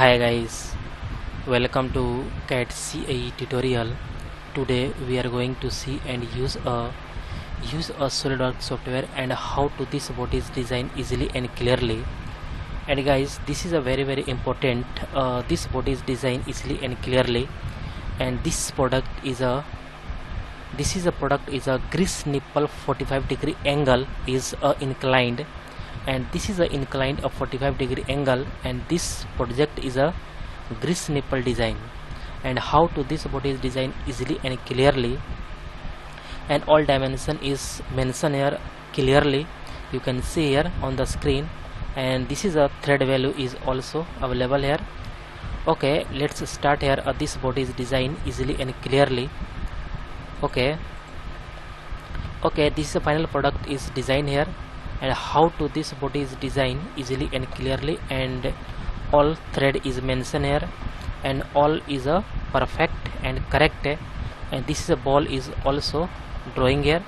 Hi guys, welcome to CAD CAE tutorial. Today we are going to see and use a Solidworks software and how to this bodies design easily and clearly. And guys, this is a very important this bodies design easily and clearly. And this product is a grease nipple 45-degree angle is inclined, and this is a inclined of 45-degree angle, and this project is a grease nipple design. And how to this body is design easily and clearly, and all dimension is mentioned here clearly, you can see here on the screen, and this is a thread value is also available here. Okay, let's start here. This body is design easily and clearly. Okay, this is the final product is design here, and how to this body is design easily and clearly, and all thread is mentioned here, and all is a perfect and correct, and this is a ball is also drawing here.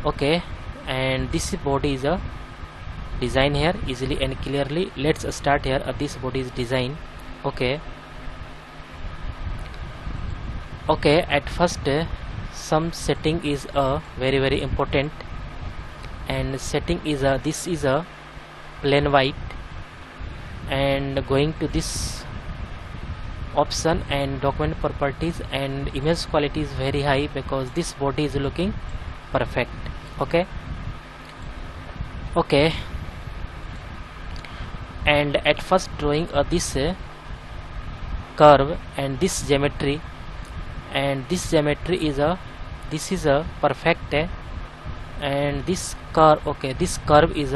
Okay, and this body is a design here easily and clearly. Let's start here. This body is design. Okay, at first some setting is very important, and setting is this is a plain white, and going to this option and document properties, and image quality is very high because this body is looking perfect. Okay, and at first drawing this curve and this geometry, and this geometry is this is a perfect, and this curve, this curve is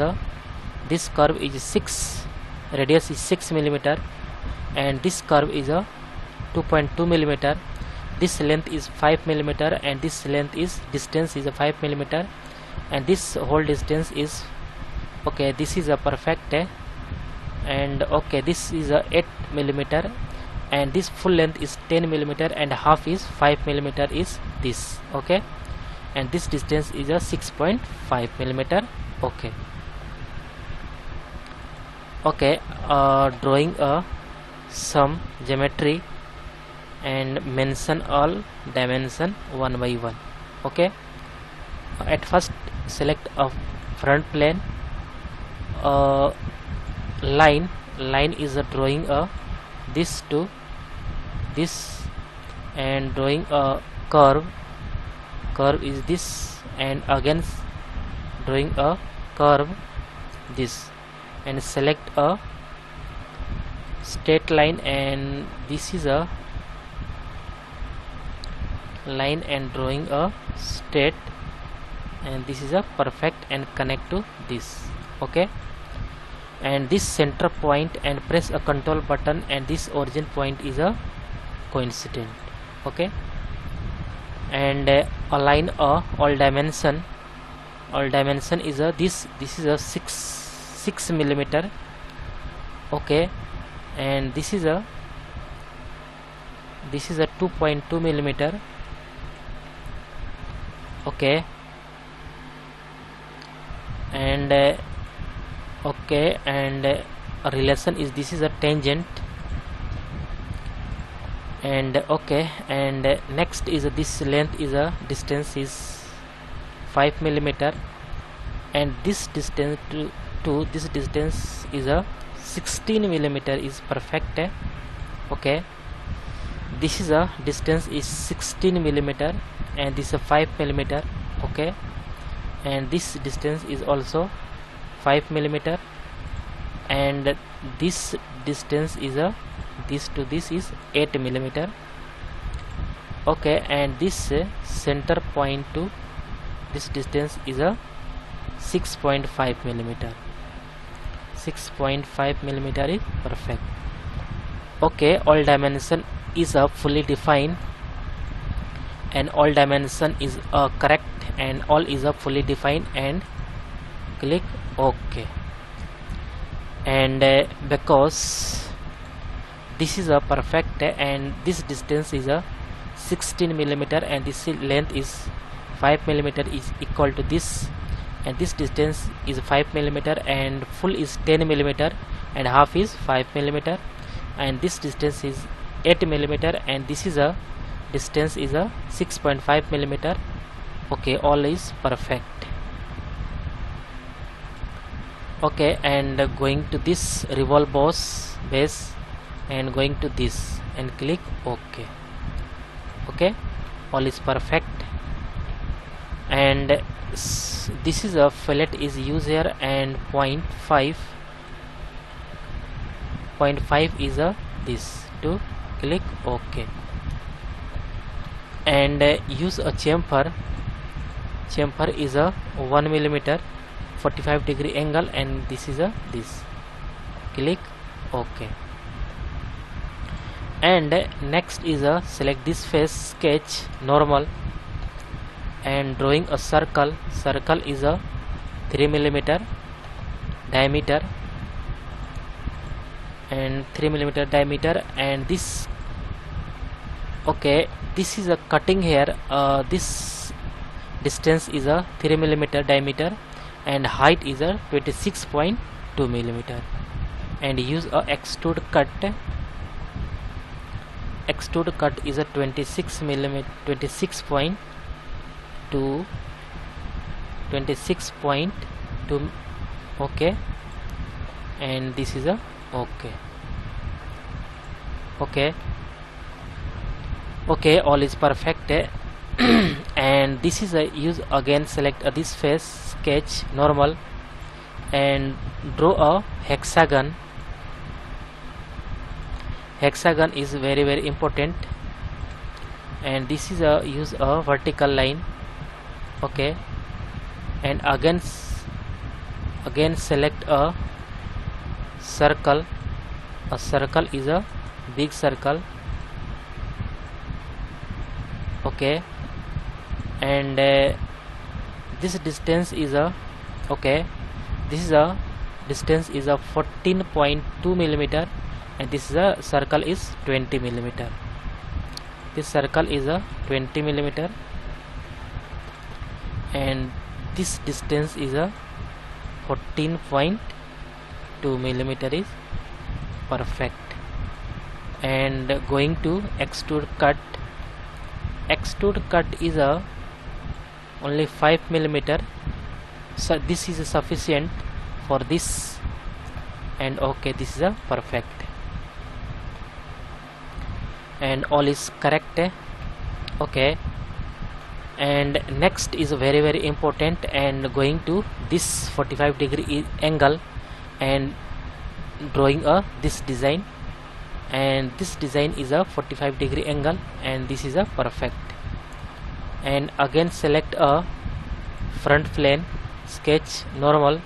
6, radius is 6 millimeter, and this curve is 2.2 millimeter, this length is 5 millimeter, and this length is distance is 5 millimeter, and this whole distance is this is a perfect, and this is 8 millimeter, and this full length is 10 millimeter, and half is 5 millimeter is this. Okay, and this distance is 6.5 millimeter. Drawing some geometry and mention all dimension one by one. Okay, at first select a front plane. Line is drawing this to this, and drawing a curve is this, and again drawing a curve this, and select a straight line, and this is a line, and drawing a straight, and this is a perfect, and connect to this. Okay, and this center point, and press a control button, and this origin point is a coincident. Okay, and align all dimension is this is a 6 millimeter. Okay, and this is a 2.2 millimeter. Okay, and and relation is this is a tangent, and and next is this length is a distance is 5 millimeter, and this distance to this distance is a 16 millimeter is perfect. Okay, this is a distance is 16 millimeter, and this is 5 millimeter. Okay, and this distance is also 5 millimeter, and this distance is this to this is 8 millimeter. Okay, and this center point to this distance is 6.5 millimeter. 6.5 millimeter is perfect. Okay, all dimension is fully defined, and all dimension is correct, and all is fully defined, and click OK. And because this is a perfect, and this distance is 16 millimeter, and this length is 5 millimeter is equal to this, and this distance is 5 millimeter, and full is 10 millimeter, and half is 5 millimeter, and this distance is 8 millimeter, and this is a distance is a 6.5 millimeter. Okay, all is perfect. Okay, and going to this revolve base and going to this and click OK. Okay, all is perfect. And this is a fillet is used here, and 0.5 is a this to click OK. And use a chamfer is a 1 millimeter 45 degree angle, and this is a this, click OK. And next is a select this face, sketch normal, and drawing a circle is a 3 millimeter diameter, and 3 millimeter diameter, and this, okay, this is a cutting here. This distance is a 3 millimeter diameter, and height is a 26.2 millimeter, and use a extrude cut is a 26 millimeter 26.2. Okay, and this is a okay. All is perfect. And this is a use again, select this face, sketch normal, and draw a hexagon. Hexagon is very important, and this is a use a vertical line. Okay, and again select a circle. A circle is a big circle. Okay, and this distance is a okay, this is a distance is a 14.2 millimeter, and this is a circle is 20 millimeter. This circle is a 20 millimeter, and this distance is a 14.2 millimeter is perfect. And going to extrude cut. Extrude cut is a only 5 millimeter, so this is sufficient for this, and okay, this is a perfect, and all is correct. Okay, and next is very important, and going to this 45 degree angle and drawing a this design, and this design is a 45 degree angle, and this is a perfect. And again select a front plane, sketch normal,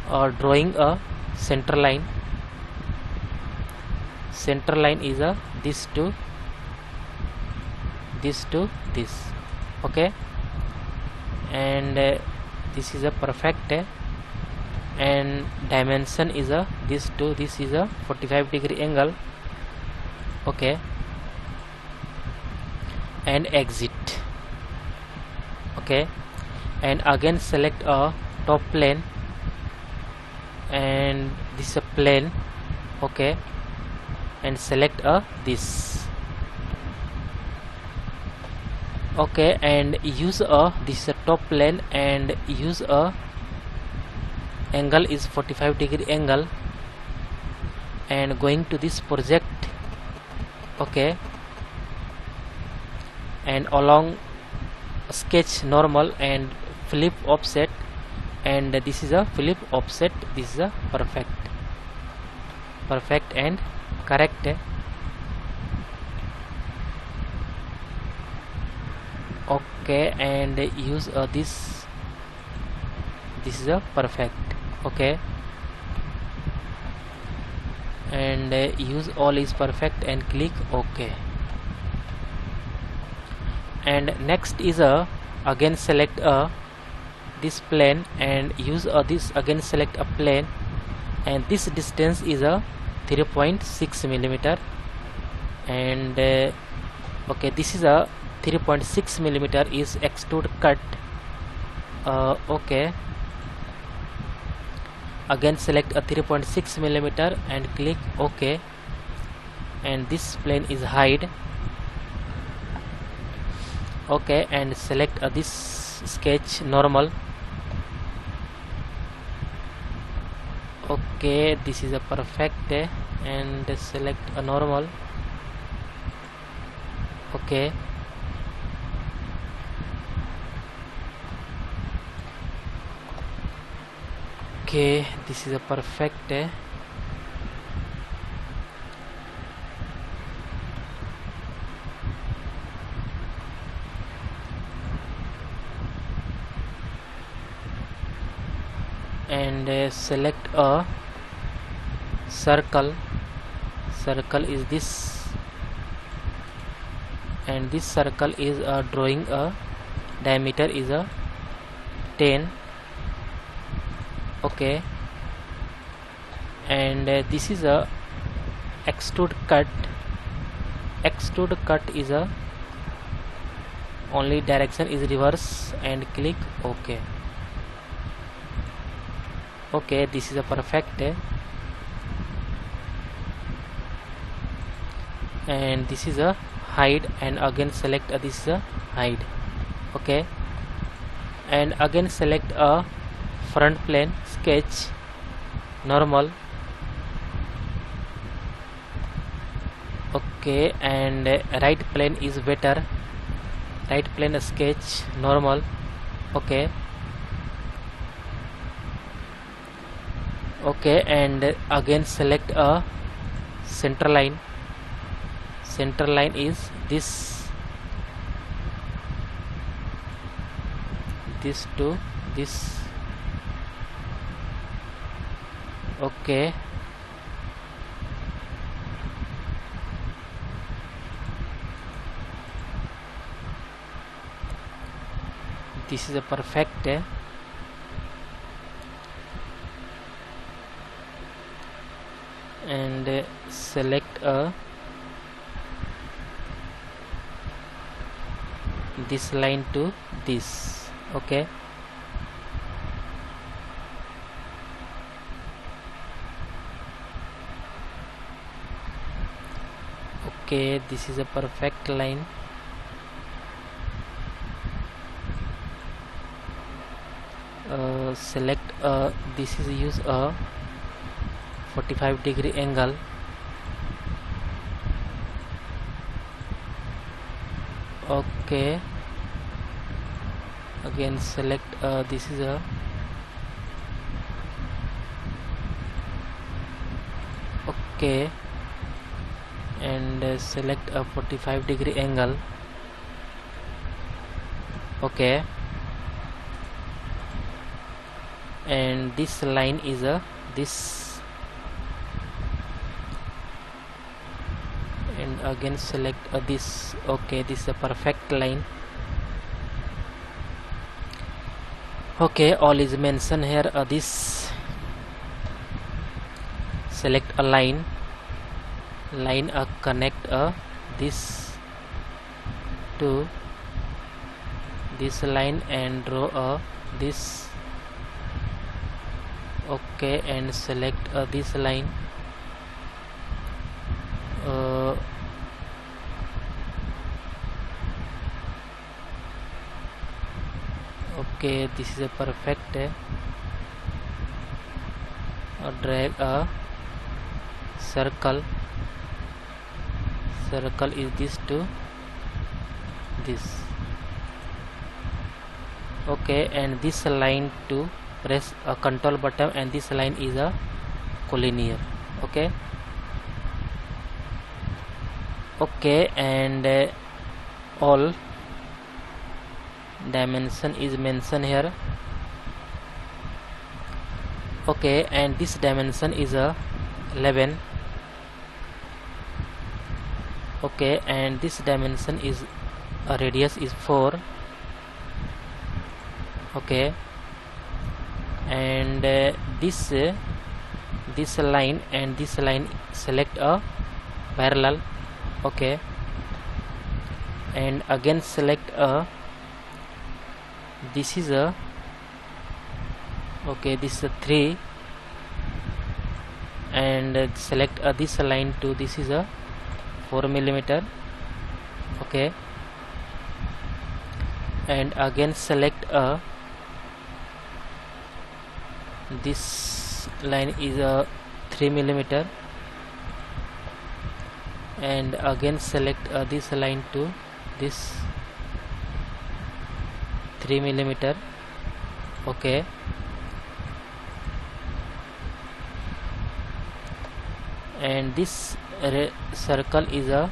or drawing a center line. Center line is a this to this. Okay, and this is a perfect. And dimension is a this to this is a 45 degree angle. Okay, and exit. Okay, and again select a top plane, and this is a plane. Okay, and select a this. Okay, and use a this is a top plane, and use a angle is 45 degree angle, and going to this project. Okay, and along sketch normal and flip offset, and this is a flip offset. This is a perfect and correct. Okay, and use this is a perfect. Okay, and use all is perfect and click OK. And next is a again select a this plane, and use this again select a plane, and this distance is a 3.6 millimeter, and okay, this is a 3.6 millimeter is extrude cut. Okay, again select a 3.6 millimeter and click OK, and this plane is hide. OK, and select this sketch normal. OK, this is a perfect, and select a normal. OK, okay, this is a perfect, and select a circle. Circle is this, and this circle is drawing a diameter is a 10. Okay, and this is a extrude cut. Extrude cut is a only direction is reverse, and click OK. Okay, this is a perfect, and this is a hide, and again select this is a hide. Okay, and again select a front plane sketch normal. Okay, and right plane is better. Right plane sketch normal. Okay, okay, and again select a center line. Center line is this to this. Okay, this is a perfect, and select this line to this. Okay, okay, this is a perfect line. Select this is use a 45-degree angle. Okay, again select this is a okay, and select a 45-degree angle. Okay, and this line is a this, and again select this. Okay, this is a perfect line. Okay, all is mentioned here. This select a line, connect this to this line and draw this. Okay, and select this line. Okay, this is a perfect, drag a circle. Circle is this to this. Okay, and this line to press a control button, and this line is a collinear. Okay, okay, and all dimension is mentioned here. Okay, and this dimension is a 11. Okay, and this dimension is a radius is 4. Okay, and this line and this line select a parallel. Okay, and again select a this is a okay, this is a 3. and select this line to this is a 4 millimeter. Okay, and again select this line is a 3 millimeter, and again select this line to this 3 millimeter. Okay, and this circle is a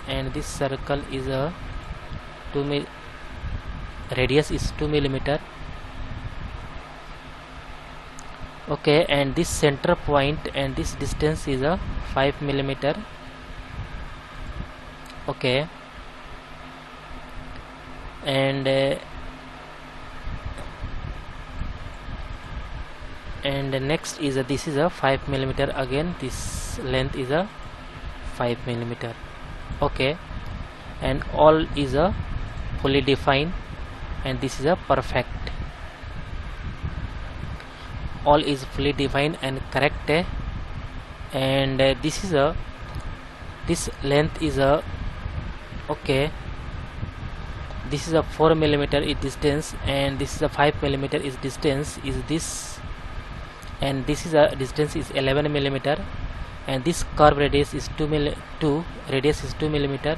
and this circle is a radius is 2 millimeter. Okay, and this center point and this distance is a 5 millimeter. Okay, and next is this is a 5 millimeter. Again this length is a 5 millimeter. Okay, and all is a fully defined, and this is a perfect. All is fully defined and correct, and this is a this length is a this is a 4 millimeter is distance, and this is a 5 millimeter is distance is this, and this is a distance is 11 millimeter, and this curve radius is 2 radius is 2 millimeter,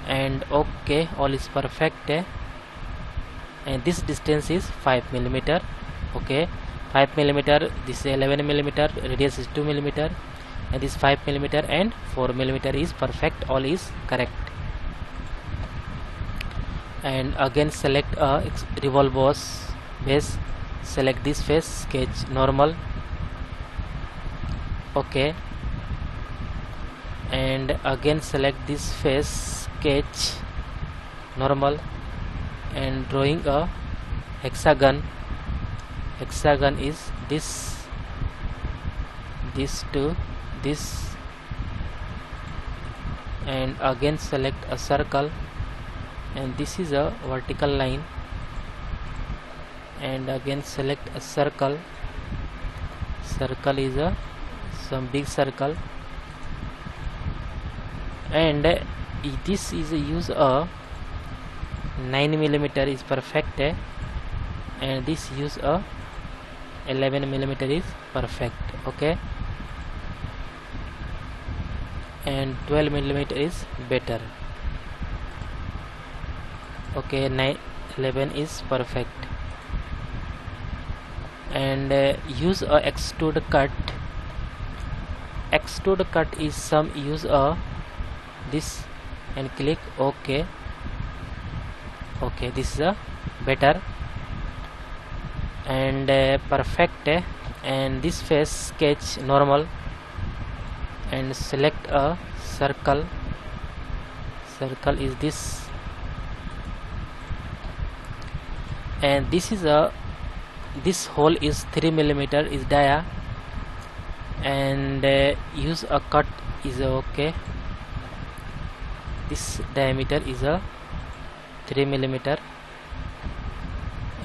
and okay, all is perfect, and this distance is 5 millimeter. Okay, 5 millimeter, this is 11 millimeter, radius is 2 millimeter, and this 5 millimeter and 4 millimeter is perfect. All is correct. And again select a revolve base, select this face, sketch normal. Okay, and again select this face, sketch normal, and drawing a hexagon. Hexagon is this to this, and again select a circle, and this is a vertical line, and again select a circle. Circle is a some big circle, and this is use a 9 millimeter is perfect, and this use a 11 millimeter is perfect. Okay, and 12 millimeter is better. Okay, 11 is perfect, and use a extrude cut. Extrude cut is some use a this and click OK. Okay, this is a better and perfect, and this face, sketch normal, and select a circle. Circle is this, and this is a this hole is 3 millimeter is dia, and use a cut is okay. This diameter is a 3 millimeter,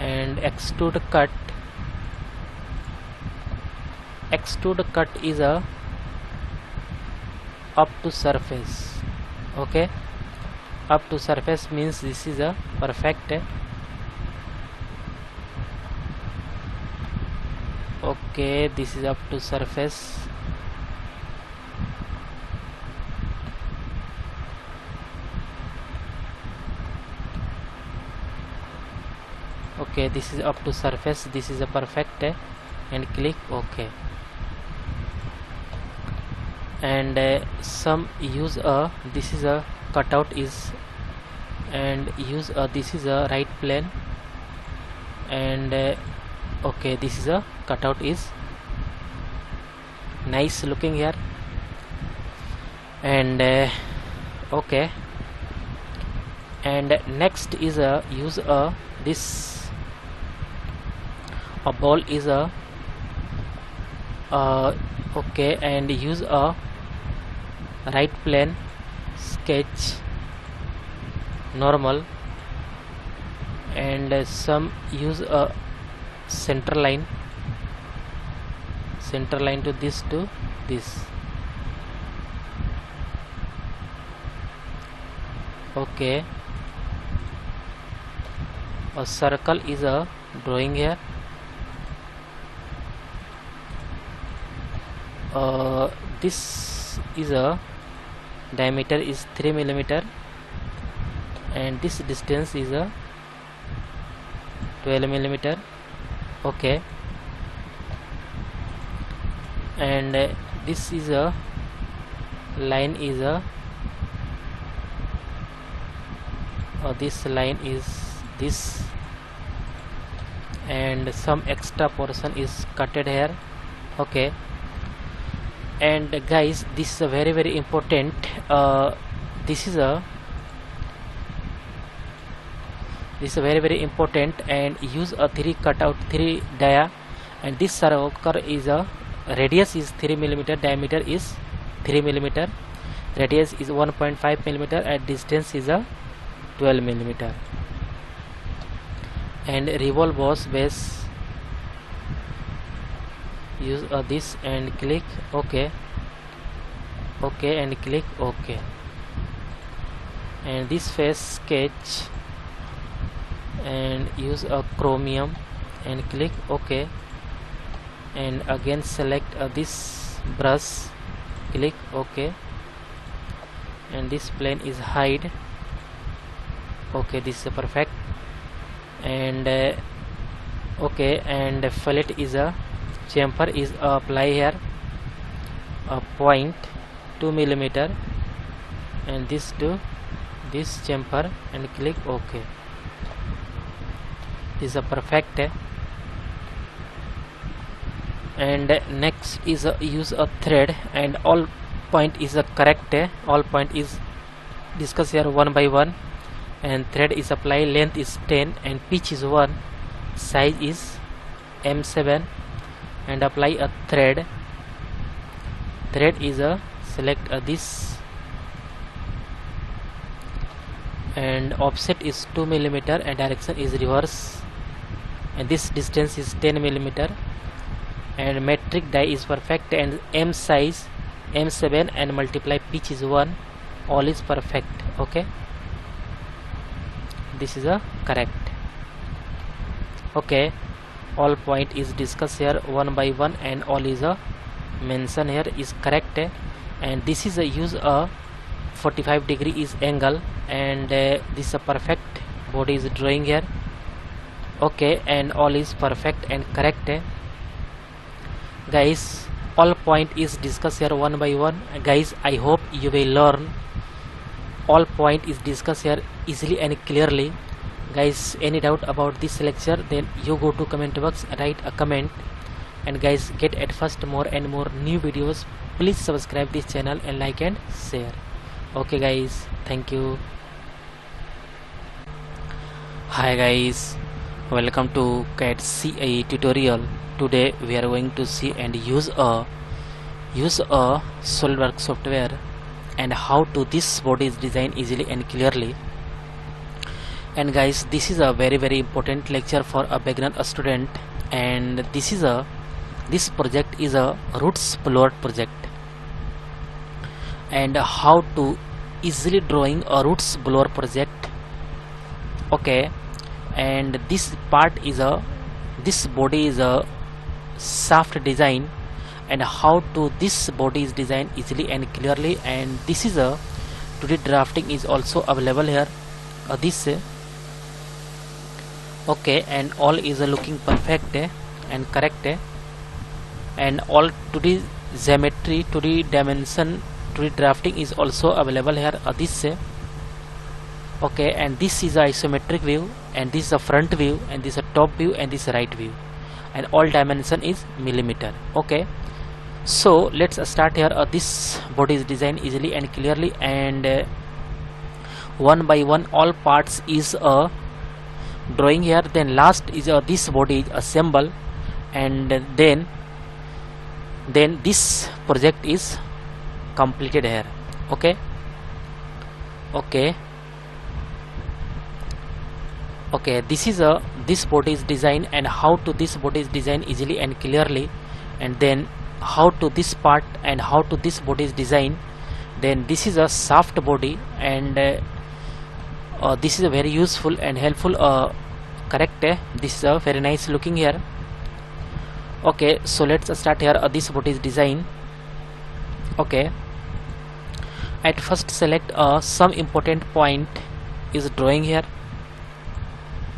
and extrude cut. Extrude cut is a up to surface. Okay, up to surface means this is a perfect. Okay, this is up to surface. Okay, this is up to surface, this is a perfect, and click OK. And some use a this is a cutout is, and use a this is a right plane, and okay, this is a cutout is nice looking here, and okay, and next is a use a this a ball is a okay, and use a right plane, sketch normal, and some use a center line, center line to this, okay. A circle is a drawing here. This is a diameter is 3 mm and this distance is a 12 mm, okay. And this is a line is a this line is this, and some extra portion is cutted here, okay. And guys, this is a very important. This is a very important, and use a 3 cutout 3 dia, and this circle is a radius is 3 mm, diameter is 3 mm, radius is 1.5 mm, and distance is a 12 mm. And revolve boss base, use this and click OK, and click OK. And this face sketch and use a chromium and click OK, and again select this brush, click OK, and this plane is hide, okay. This is perfect. And okay, and fillet is a chamfer is apply here a point 2 mm, and this to this chamfer and click OK. This is a perfect. And next is use a thread, and all point is a correct. All point is discuss here one by one, and thread is apply, length is 10 and pitch is 1, size is M7, and apply a thread. Thread is a select this, and offset is 2 mm and direction is reverse, and this distance is 10 mm, and metric die is perfect, and M size M7 and multiply pitch is 1, all is perfect, okay. This is a correct, okay. All point is discussed here one by one, and all is a mention here is correct. And this is a use a 45 degree is angle, and this is a perfect body is drawing here, okay. And all is perfect and correct, guys. All point is discussed here one by one, guys. I hope you will learn. All point is discussed here easily and clearly, guys. Any doubt about this lecture, then you go to comment box, write a comment, and guys, get at first more and more new videos. Please subscribe this channel and like and share, okay guys. Thank you. Hi guys, welcome to CAD CAE tutorial. Today we are going to see and use a Solidworks software, and how to this body is designed easily and clearly. And guys, this is a very important lecture for a beginner student, and this project is a roots plot project, and how to easily drawing a roots blower project, okay. And this part is this body is a shaft design, and how to this body is designed easily and clearly. And this is a 2D drafting is also available here, this okay. And all is looking perfect and correct, and all 2D geometry, 2D dimension, 2D drafting is also available here, this okay. And this is a isometric view, and this is a front view, and this is a top view, and this is a right view, and all dimension is millimeter, okay. So let's start here. This body is designed easily and clearly, and one by one all parts is drawing here. Then last is this body is assemble, and then this project is completed here, okay. This is this body is designed, and how to this body is designed easily and clearly. and then how to this part and how to this body is designed. Then this is a soft body, and this is a very useful and helpful correct. This is a very nice looking here. Okay, so let's start here. This body is design. Okay, at first select some important point is drawing here.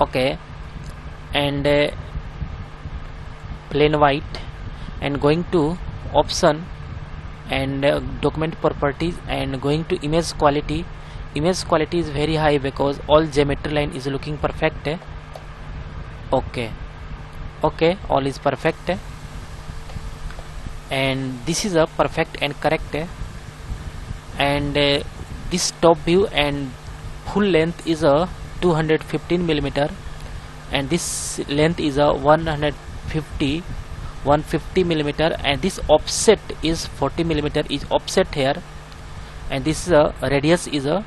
Okay, and plain white, and going to option and document properties, and going to image quality. Image quality is very high because all geometry line is looking perfect. Okay, all is perfect, and this is a perfect and correct. And this top view and full length is a 215 millimeter, and this length is a 150 millimeter, and this offset is 40 millimeter is offset here, and this is a radius is a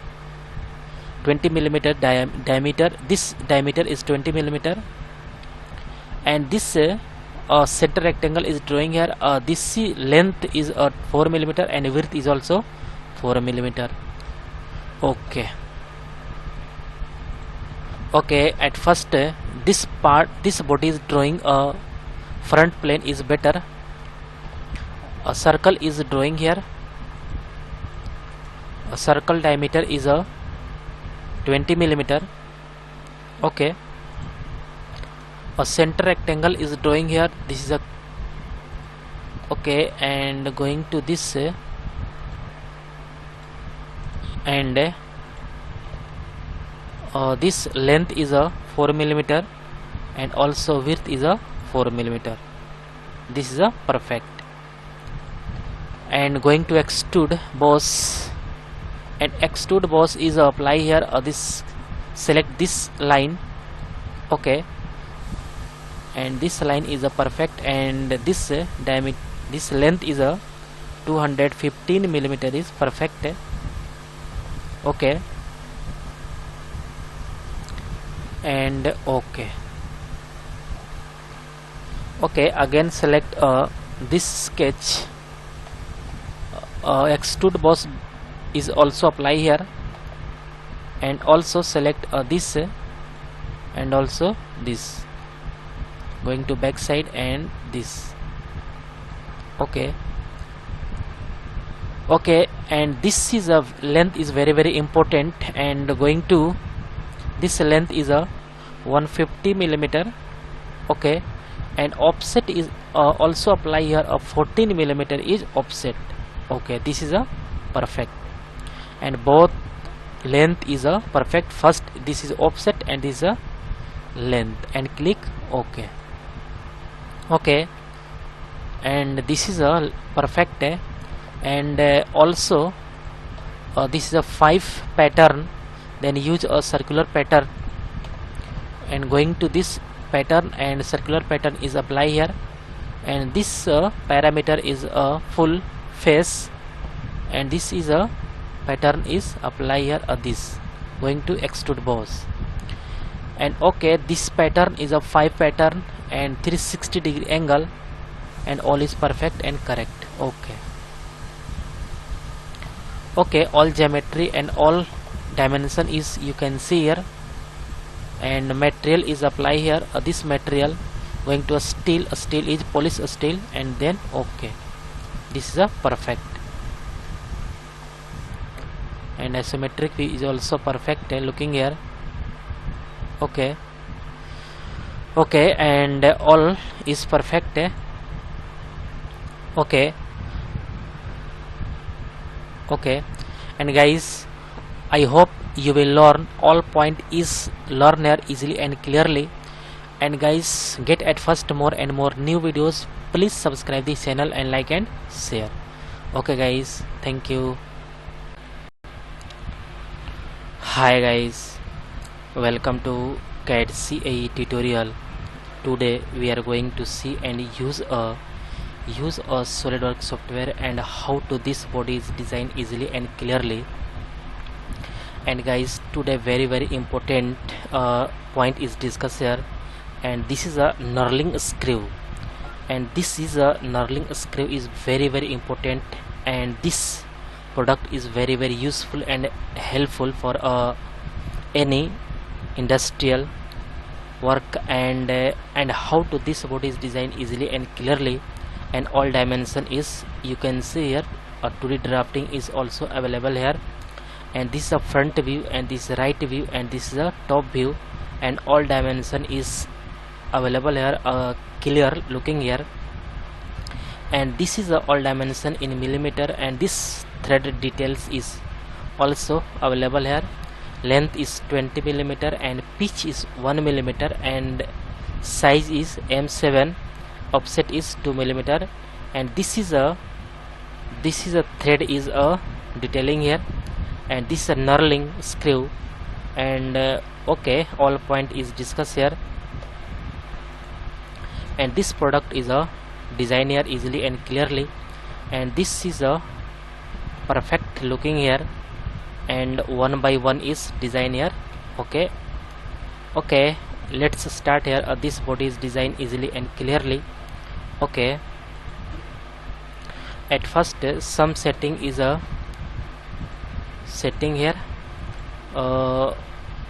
20 millimeter diameter. This diameter is 20 millimeter, and this center rectangle is drawing here. This length is 4 millimeter, and width is also 4 millimeter. Okay, at first this body is drawing a front plane is better. A circle is drawing here. A circle diameter is a 20 millimeter. Okay, a center rectangle is drawing here. This is a okay, and going to this and this length is a 4 millimeter, and also width is a 4 millimeter. This is a perfect. And going to extrude boss, and extrude boss is apply here. This select this line. Okay, and this line is a perfect, and this diameter, this length is a 215 millimeter is perfect. Okay, and okay, again select this sketch. Extrude boss is also apply here, and also select this and also this. Going to back side and this. Okay, and this is a length is very important, and going to this length is a 150 millimeter. Okay, and offset is also apply here. A 14 millimeter is offset. Okay, this is a perfect, and both length is a perfect. First this is offset and this is a length, and click OK. Okay, and this is a perfect, and also this is a 5 pattern. Then use a circular pattern, and going to this pattern, and circular pattern is apply here, and this parameter is a full face, and this is a pattern is apply here. This going to extrude boss, and okay, this pattern is a 5 pattern and 360 degree angle, and all is perfect and correct. Okay, all geometry and all dimension is you can see here, and material is apply here. This material going to a steel is polished steel, and then okay, this is a perfect, and isometric view is also perfect. Looking here. Okay, and all is perfect. Okay, and guys, I hope you will learn all point is learn here easily and clearly. And guys, get at first more and more new videos. Please subscribe this channel and like and share. Okay guys, thank you. Hi guys, welcome to CAD CAE tutorial. Today we are going to see and use a Solidworks software, and how to this body is designed easily and clearly. And guys, today very important point is discussed here, and this is a knurling screw. and this is a knurling screw is very important, and this product is very useful and helpful for any industrial work, and how to this body is designed easily and clearly, and all dimension is you can see here. A 2D drafting is also available here, and this is a front view, and this is right view, and this is a top view, and all dimension is available here, clear looking here. And this is all dimension in millimeter, and this thread details is also available here. Length is 20 millimeter and pitch is 1 millimeter, and size is M7, offset is 2 millimeter, and this is a thread is a detailing here, and this is a knurling screw, and okay, all point is discussed here. And this product is a design here easily and clearly, and this is a perfect looking here, and one by one is design here. Okay, let's start here. This body is designed easily and clearly. Okay, at first some setting is a setting here.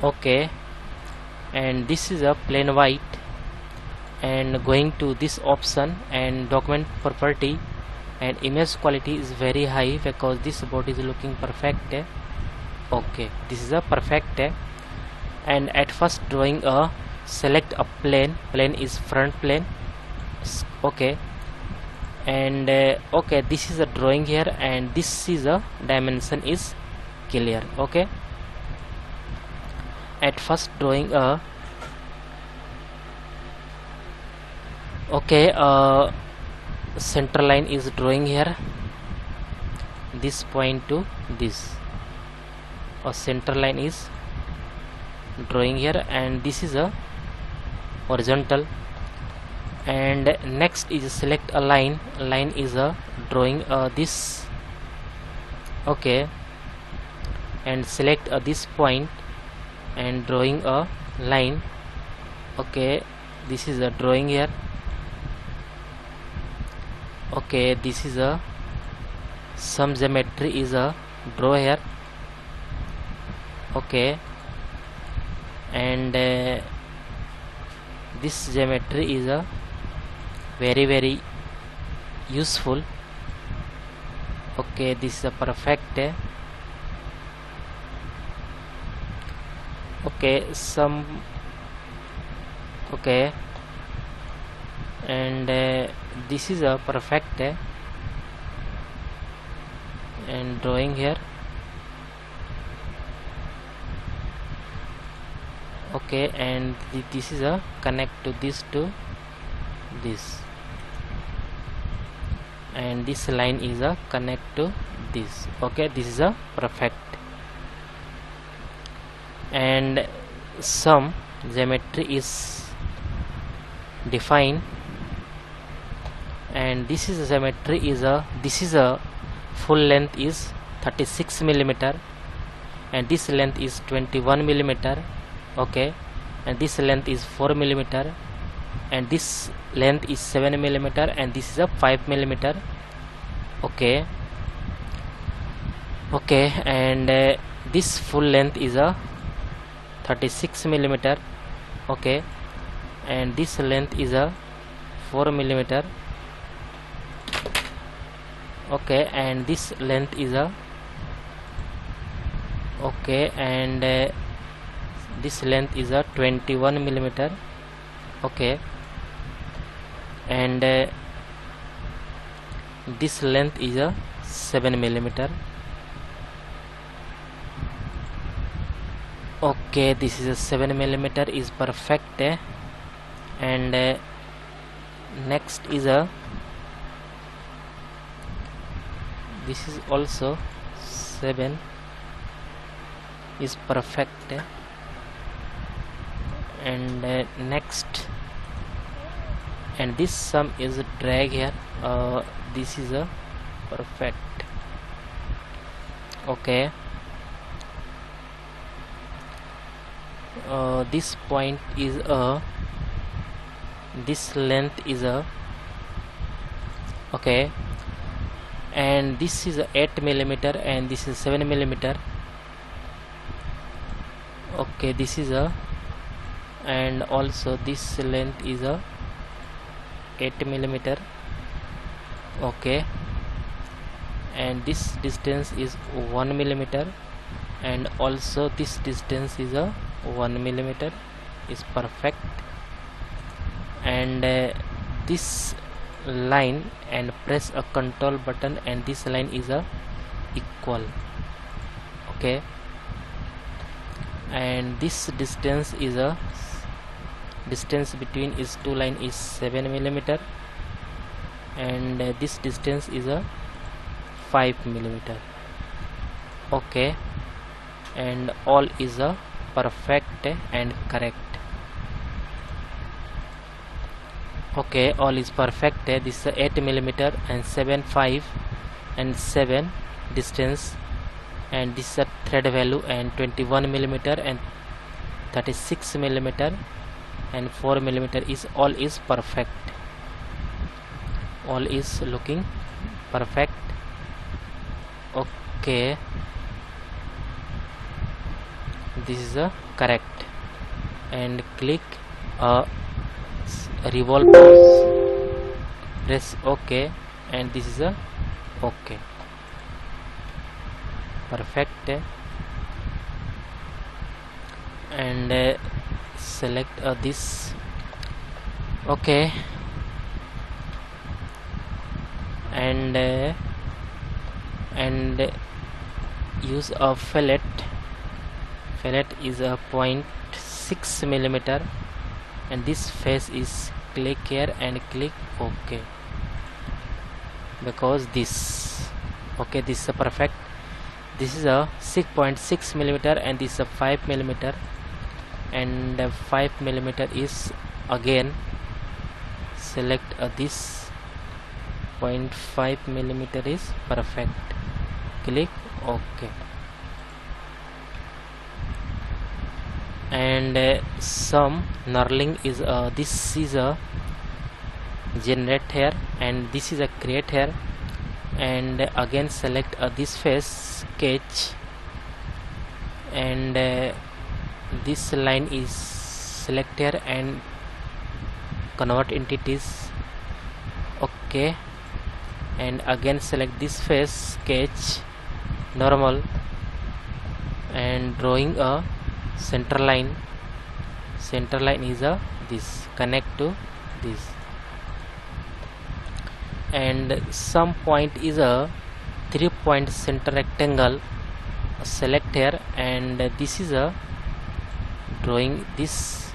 Okay, and this is a plain white, and going to this option and document property, and image quality is very high because this body is looking perfect. Okay, this is a perfect, and at first drawing select a plane is front plane. Okay, and okay, this is a drawing here, and this is a dimension is clear. Okay, at first drawing center line is drawing here, this point to this, a center line is drawing here, and this is a horizontal. And next is select a line is a drawing this. Okay, and select this point and drawing a line. Okay, this is a drawing here. Okay, this is a some geometry is a draw here. Okay, and this geometry is a very useful. Okay, this is a perfect. Okay, some. Okay, and this is a perfect and drawing here. Okay, and this is a connect to this, and this line is a connect to this. Okay, this is a perfect, and some geometry is defined, and this is a geometry is a full length is 36 millimeter, and this length is 21 millimeter. Okay, and this length is 4 millimeter, and this length is 7 millimeter, and this is a 5 millimeter. Okay, and this full length is a 36 millimeter. Okay, and this length is a 4 millimeter. Okay, and this length is a and this length is a 21 millimeter. Okay, and this length is a 7 millimeter. Okay, this is a 7 millimeter is perfect, and next is a this is also 7 is perfect, and next, and this sum is a drag here. This is a perfect. Okay, this point is a this length is a Okay, and this is a 8 millimeter and this is 7 millimeter. Okay, this is a, and also this length is a 8 millimeter. Okay, and this distance is 1 millimeter, and also this distance is a 1 millimeter, is perfect. And this line, and press a control button, and this line is a equal. Okay, and this distance is a distance between is two line is 7 millimeter, and this distance is a 5 millimeter. Okay, and all is a perfect and correct. Okay, all is perfect. This is 8 millimeter and 7, 5 and 7 distance, and this is a thread value, and 21 millimeter and 36 millimeter and 4 millimeter is all is perfect. All is looking perfect. Okay, this is a correct, and click revolve mouse, press OK, and this is a OK, perfect. And select this. Okay, and use a fillet. Fillet is a 0.6 millimeter, and this face is click here and click OK, because this, okay, this is a perfect. This is a 6.6 millimeter, and this is a 5 millimeter, and 5 millimeter is again select this 0.5 millimeter is perfect, click OK. And some knurling is this is a generate here, and this is a create here, and again select this face sketch, and this line is select here and convert entities. Okay, and again select this face sketch normal, and drawing a center line. Center line is a this, connect to this, and some point is a 3-point center rectangle. Select here, and this is a drawing this,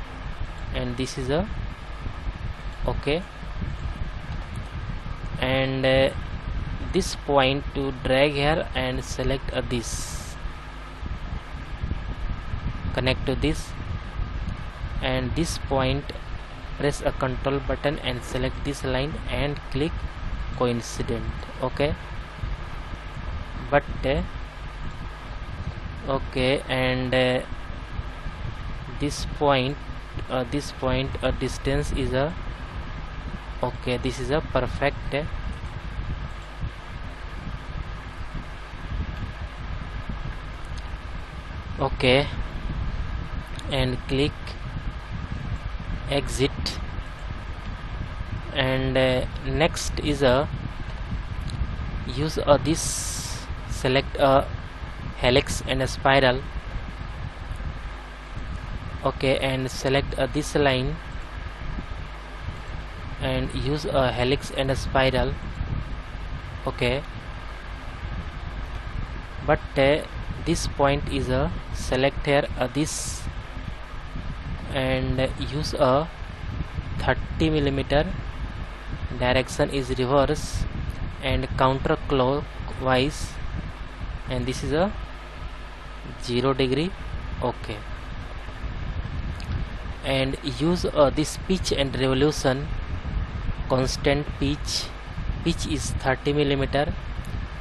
and this is a okay, and this point to drag here and select this, connect to this, and this point press a control button and select this line and click coincident. Okay, but okay, and this point distance is a okay, this is a perfect. Okay, and click exit, and next is a use this, select a helix and a spiral. Okay, and select this line and use a helix and a spiral. Okay, but this point is a select here this, and use a 30 millimeter, direction is reverse and counterclockwise, and this is a 0 degree. Okay, and use this pitch and revolution constant. Pitch is 30 millimeter,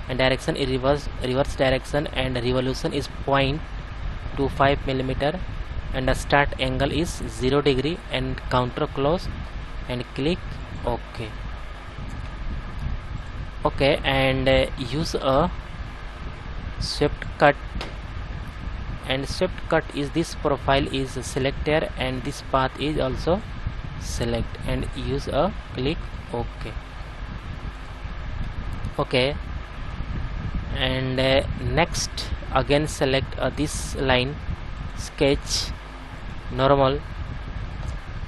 and direction is reverse direction, and revolution is 0.25 millimeter, and the start angle is 0 degree and counterclockwise, and click OK. Okay, and use a swept cut, and swept cut is this profile is select here and this path is also select, and use a click OK. Okay, and next again select this line, sketch normal,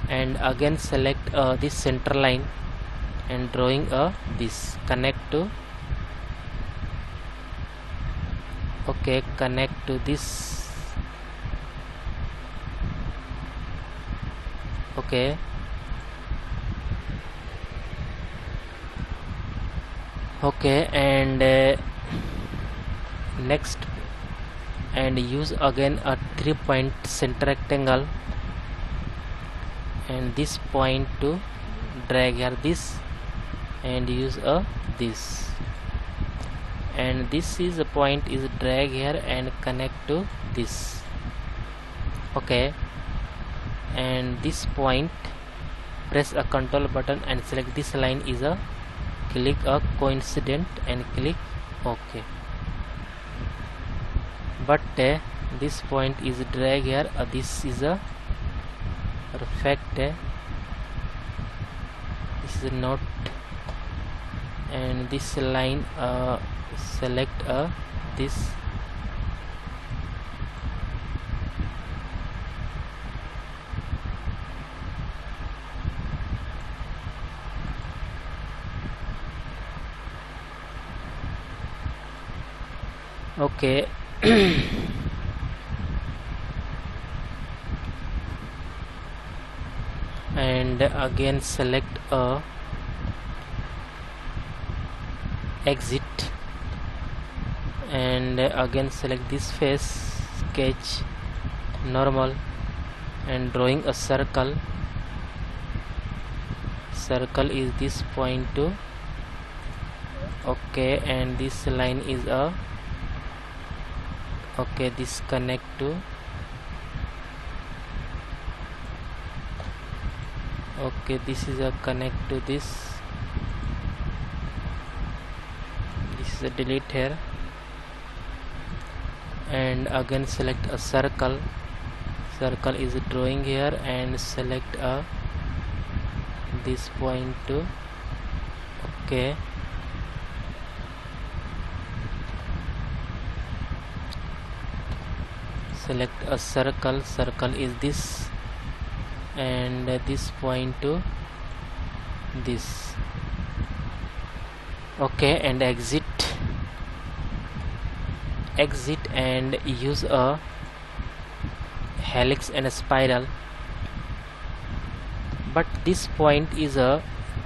and again select this center line and drawing this connect to, okay, connect to this, okay, okay, and next and use again a 3-point center rectangle, and this point to drag here this and use this, and this is a point is drag here and connect to this. Okay, and this point press a control button and select this line is a click a coincident and click OK. But this point is drag here, this is a perfect, this is not, and this line select this, okay. And again select exit, and again select this face, sketch normal, and drawing a circle. Circle is this point to, okay, and this line is a, okay, this connect to, okay, this is a connect to this, this is a delete here, and again select a circle. Circle is drawing here and select this point to, okay, select a circle. Circle is this, and this point to this, okay, and exit and use a helix and a spiral. But this point is a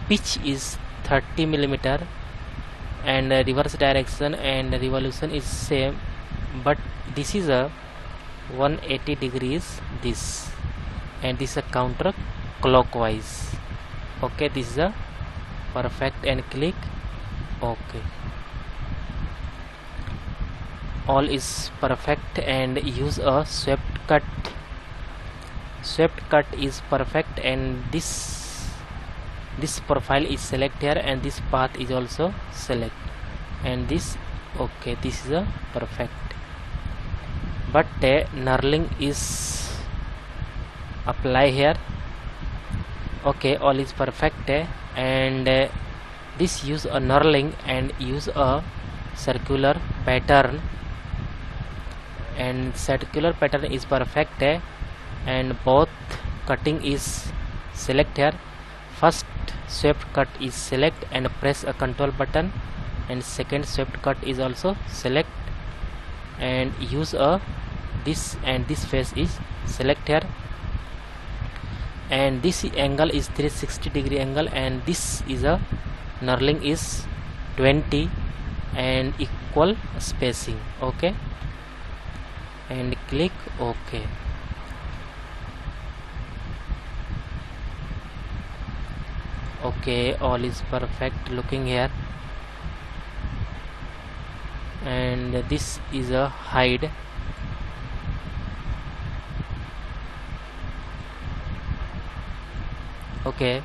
pitch is 30 mm and reverse direction and revolution is same, but this is a 180 degrees this, and this is a counter clockwise. Okay, this is a perfect, and click OK. All is perfect, and use a swept cut. Swept cut is perfect, and this profile is select here, and this path is also select, and this, okay, this is a perfect. But knurling is apply here. Okay, all is perfect, and this use a knurling and use a circular pattern, and circular pattern is perfect, and both cutting is select here. First swept cut is select and press a control button, and second swept cut is also select and use a this, and this face is select here, and this angle is 360 degree angle, and this is a knurling is 20 and equal spacing. Okay, and click OK. Okay, all is perfect looking here, and this is a hide. Okay,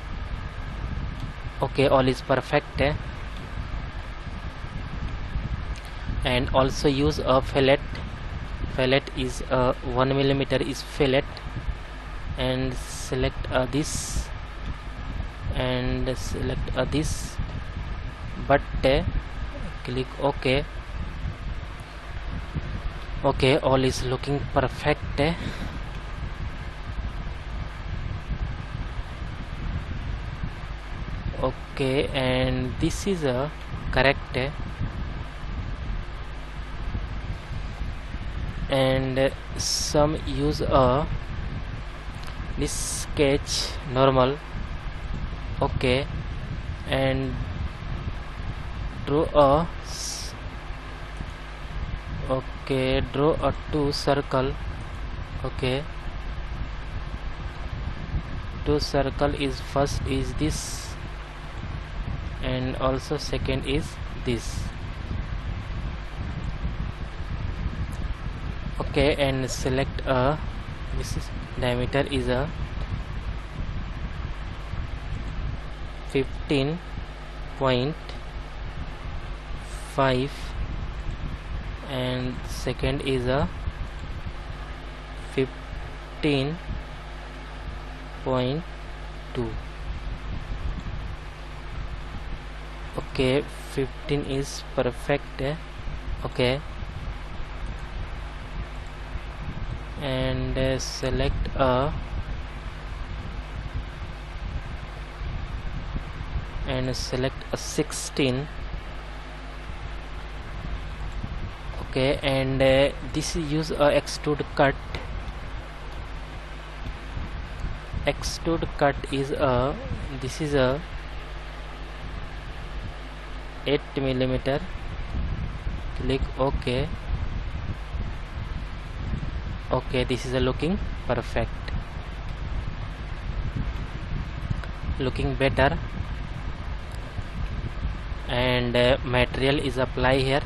okay, all is perfect, and also use a fillet. Fillet is 1 millimeter is fillet, and select this and select this, but click OK. Okay, all is looking perfect. Okay, and this is correct, and some use this sketch normal. Okay, and draw a two circle. Okay, two circle is first is this, and also second is this. Okay, and select this is diameter is a 15.5, and second is a 15.2. Okay, 15 is perfect. Okay, and select a 16. Okay, and this is use a extrude cut. Extrude cut is this is a 8 millimeter. Click OK. Okay, this is looking perfect, looking better, and material is apply here,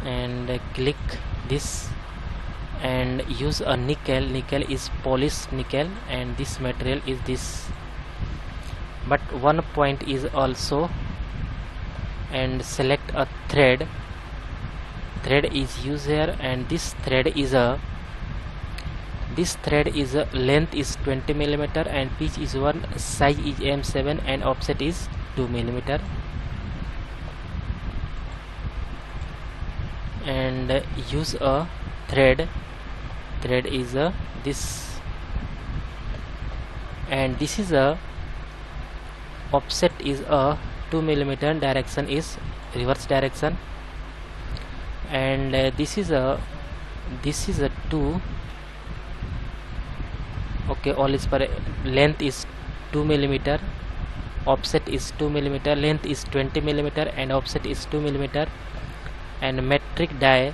and click this and use a nickel. Nickel is polished nickel, and this material is this, but one point is also, and select a thread. Thread is used here, and this thread is length is 20 millimeter, and pitch is 1, size is M7, and offset is 2 millimeter. And use a thread. Thread is this, and this is a offset is 2 millimeter. Direction is reverse direction, and this is a 2. Okay, all is per length is 2 millimeter, offset is 2 millimeter, length is 20 millimeter, and offset is 2 millimeter, and metric die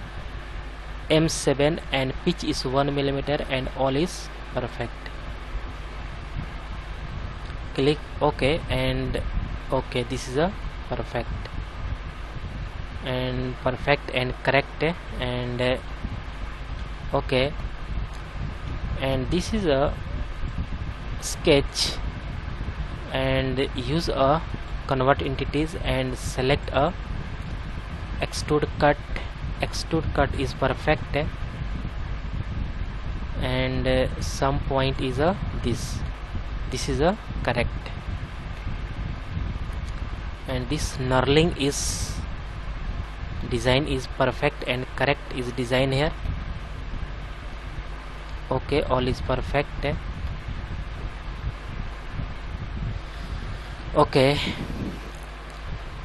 M7, and pitch is 1 millimeter, and all is perfect. Click OK, and OK, this is a perfect and correct, and OK, and this is a sketch, and use a convert entities, and select a extrude cut. Extrude cut is perfect, and some point is this is correct, and this knurling is design is perfect and correct is design here. Okay, all is perfect. Okay,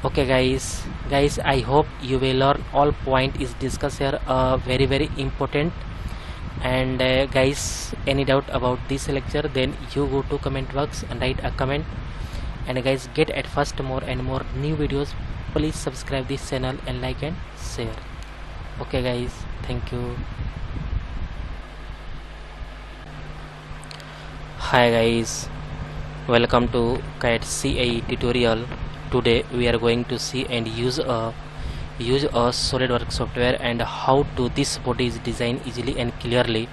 guys, I hope you will learn all point is discussed here, very important. And guys, any doubt about this lecture, then you go to comment box and write a comment. And guys, get at first more and more new videos. Please subscribe this channel and like and share. Okay guys, thank you. Hi guys, welcome to CAD CAE tutorial. Today we are going to see and use a Solidworks software, and how to this body is designed easily and clearly.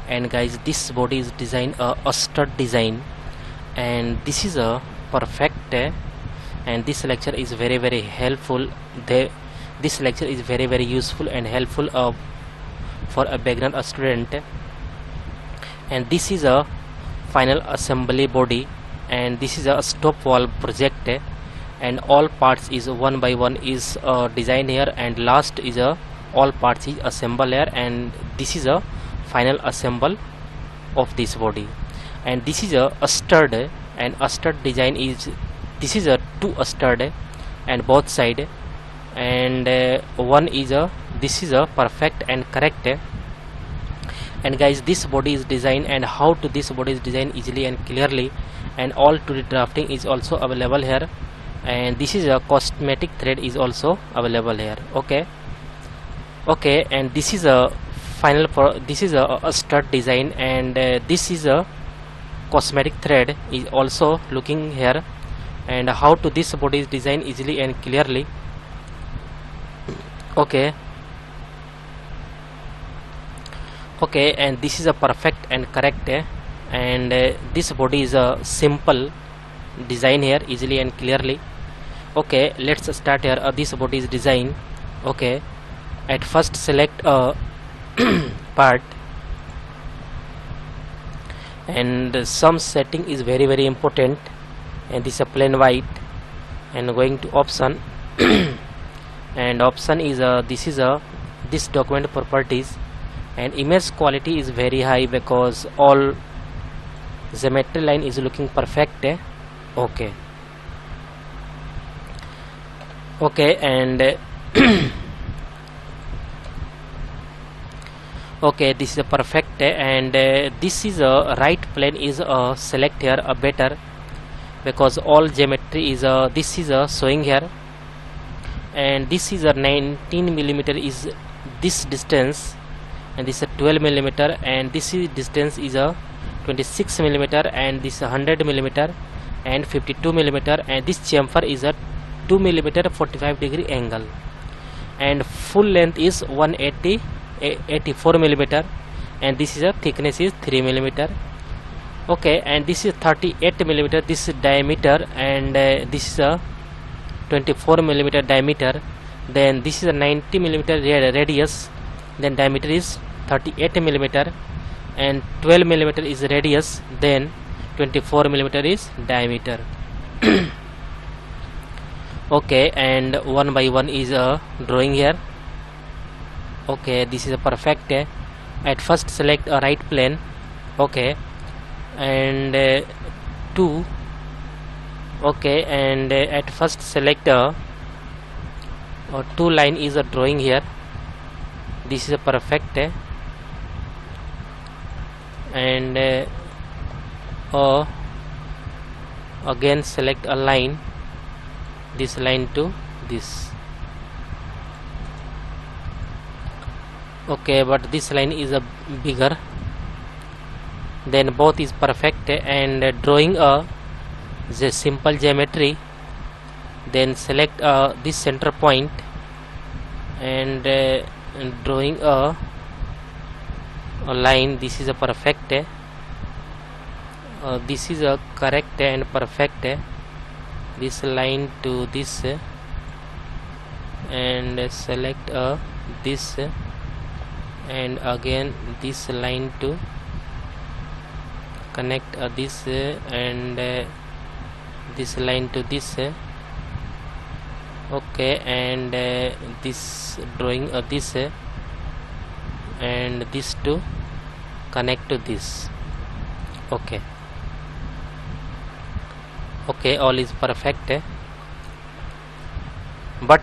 And guys, this body is designed a stud design, and this is a perfect, and this lecture is very helpful. This lecture is very useful and helpful for a beginner student. And this is a final assembly body, and this is a stop wall project, and all parts is one by one is design here, and last is all parts is assemble here, and this is a final assemble of this body. And this is a stud, and a stud design is, this is a two stud and both side, and one is a, this is a perfect and correct. And guys, this body is designed, and how to this body is designed easily and clearly, and all 2D drafting is also available here, and this is a cosmetic thread is also available here. Okay, and this is a final this is a stud design, and this is a cosmetic thread is also looking here, and how to this body is designed easily and clearly. Okay, and this is a perfect and correct, and this body is a simple design here easily and clearly. Okay, let's start here. This body is design. Okay, at first select a part, and some setting is very important, and this is a plain white, and going to option and option is this document properties, and image quality is very high because all geometry line is looking perfect. Okay, and okay, this is a perfect, and this is a right plane is select here a better, because all geometry is this is showing here, and this is a 19 millimeter is this distance, and this is a 12 millimeter, and this is distance is a 26 millimeter, and this 100 millimeter and 52 millimeter, and this chamfer is a 2 millimeter 45 degree angle, and full length is 84 millimeter, and this is a thickness is 3 millimeter. Okay, and this is 38 millimeter this is diameter, and this is a 24 millimeter diameter, then this is a 90 millimeter radius, then diameter is 38 millimeter, and 12 millimeter is radius, then 24 millimeter is diameter. Okay, and one by one is a drawing here. Okay, this is a perfect. At first select a right plane. Okay, and 2. Okay, and at first select a 2 line is a drawing here. This is a perfect, and again select a line, this line to this. Okay, but this line is a bigger, then both is perfect, and drawing a simple geometry, then select this center point, and drawing a line. This is a perfect, this is a correct and perfect, this line to this, and select this, and again this line to connect this, and this line to this. Okay, and this drawing this, and this to connect to this. Okay, all is perfect, but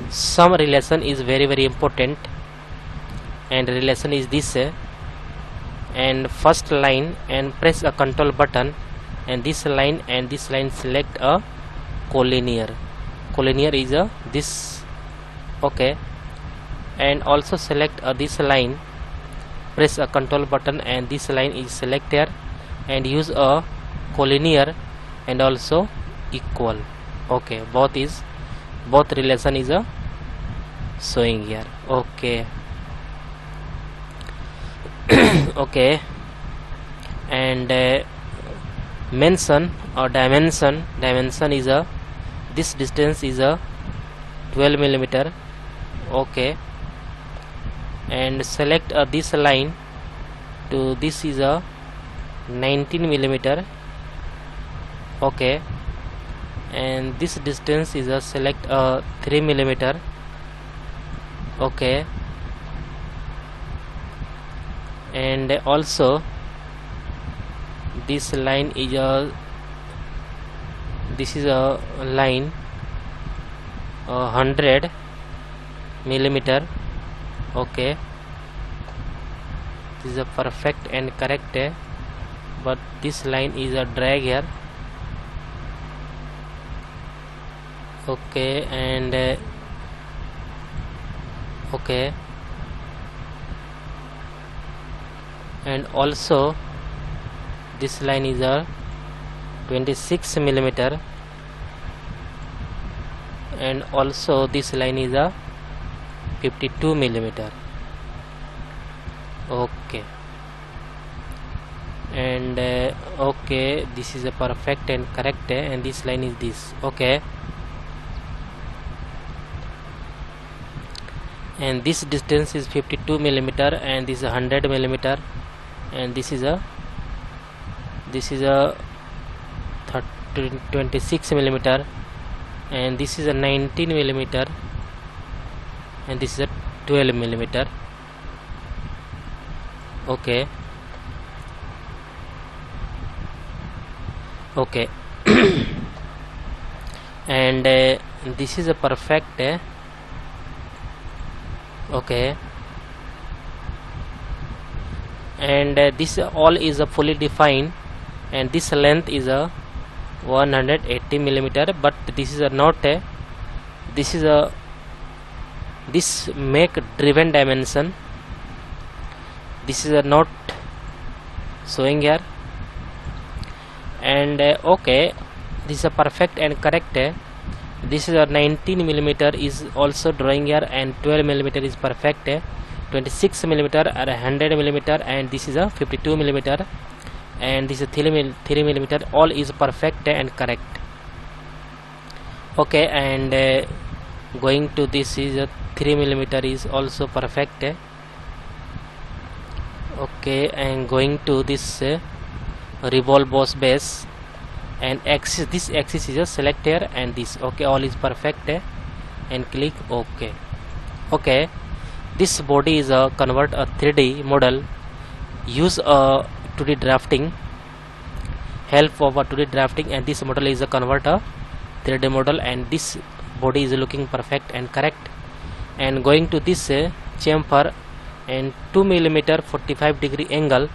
some relation is very important, and relation is this, and first line, and press a control button, and this line and this line select a collinear is this. Okay, and also select this line, press a control button, and this line is select here, and use a collinear and also equal. Okay, both relation is showing here. Okay. Okay, and mention or dimension is this distance is a 12 millimeter. Okay, and select this line to this is a 19 millimeter. Okay, and this distance is a select 3 millimeter. Okay, and also this line is a line 100 millimeter. Okay, this is a perfect and correct, but this line is a drag here. Okay, and okay, and also this line is a 26 millimeter, and also this line is a 52 millimeter. Okay, and okay, this is a perfect and correct, and this line is this. Okay, and this distance is 52 millimeter, and this is 100 millimeter, and this is a 26 millimeter, and this is a 19 millimeter, and this is a 12 millimeter. Okay, okay, and this is a perfect. Okay, and this all is a fully defined, and this length is a 180 millimeter, but this is a not a this make driven dimension. This is a not showing here, and okay, this is a perfect and correct. This is a 19 millimeter is also drawing here, and 12 millimeter is perfect. 26 millimeter or 100 millimeter, and this is a 52 millimeter, and this is 3 millimeter. All is perfect and correct. Okay, and going to this is a 3 millimeter is also perfect. Okay, and going to this revolve boss base, and axis, this axis is a select here, and this. Okay, all is perfect, and click OK. Okay, this body is a convert a 3D model. Use a 2D drafting, help of a 2D drafting, and this model is a convert a 3D model, and this body is looking perfect and correct. And going to this chamfer, and 2 millimeter 45 degree angle,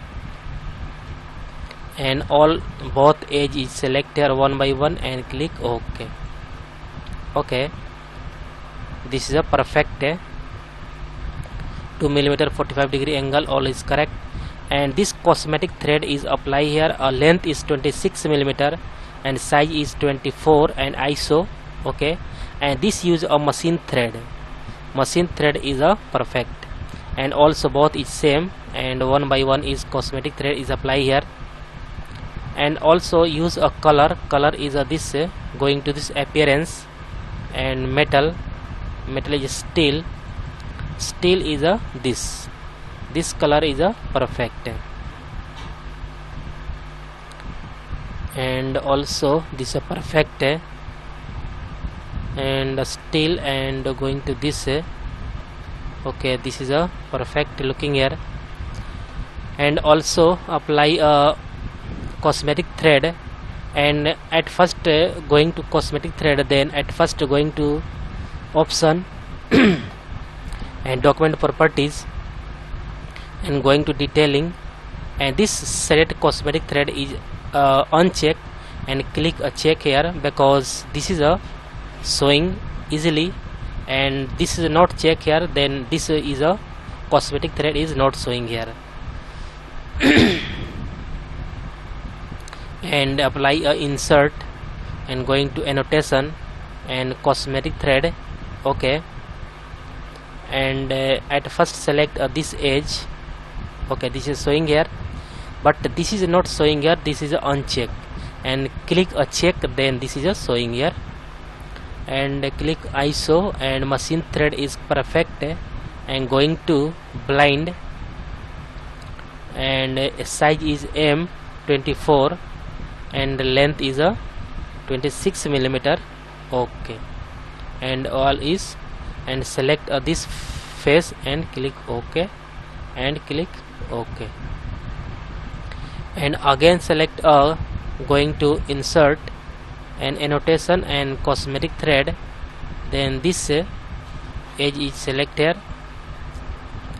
and all both edge is select here one by one, and click OK. Okay, this is a perfect 2 millimeter 45 degree angle, all is correct. And this cosmetic thread is apply here. Length is 26 millimeter, and size is 24, and ISO. Okay, and this use a machine thread. Machine thread is a perfect, and also both is same, and one by one is cosmetic thread is apply here. And also use a color is a this going to this appearance, and metal is steel is a this color is a perfect, and also this a perfect, and steel, and going to this. Okay, this is a perfect looking here. And also apply a cosmetic thread, and at first going to cosmetic thread, then at first going to option and document properties, and going to detailing, and this select cosmetic thread is unchecked, and click a check here, because this is a showing easily, and this is not check here, then this is a cosmetic thread is not showing here. And apply a insert, and going to annotation, and cosmetic thread. Okay, and at first select this edge. Okay, this is showing here, but this is not showing here, this is unchecked, and click a check, then this is a showing here. and click ISO, and machine thread is perfect, and going to blind, and size is M24 and length is a 26 millimeter. Okay, and all is, and select this face and click OK, and click OK, and again select going to insert and annotation and cosmetic thread, then this edge is select here,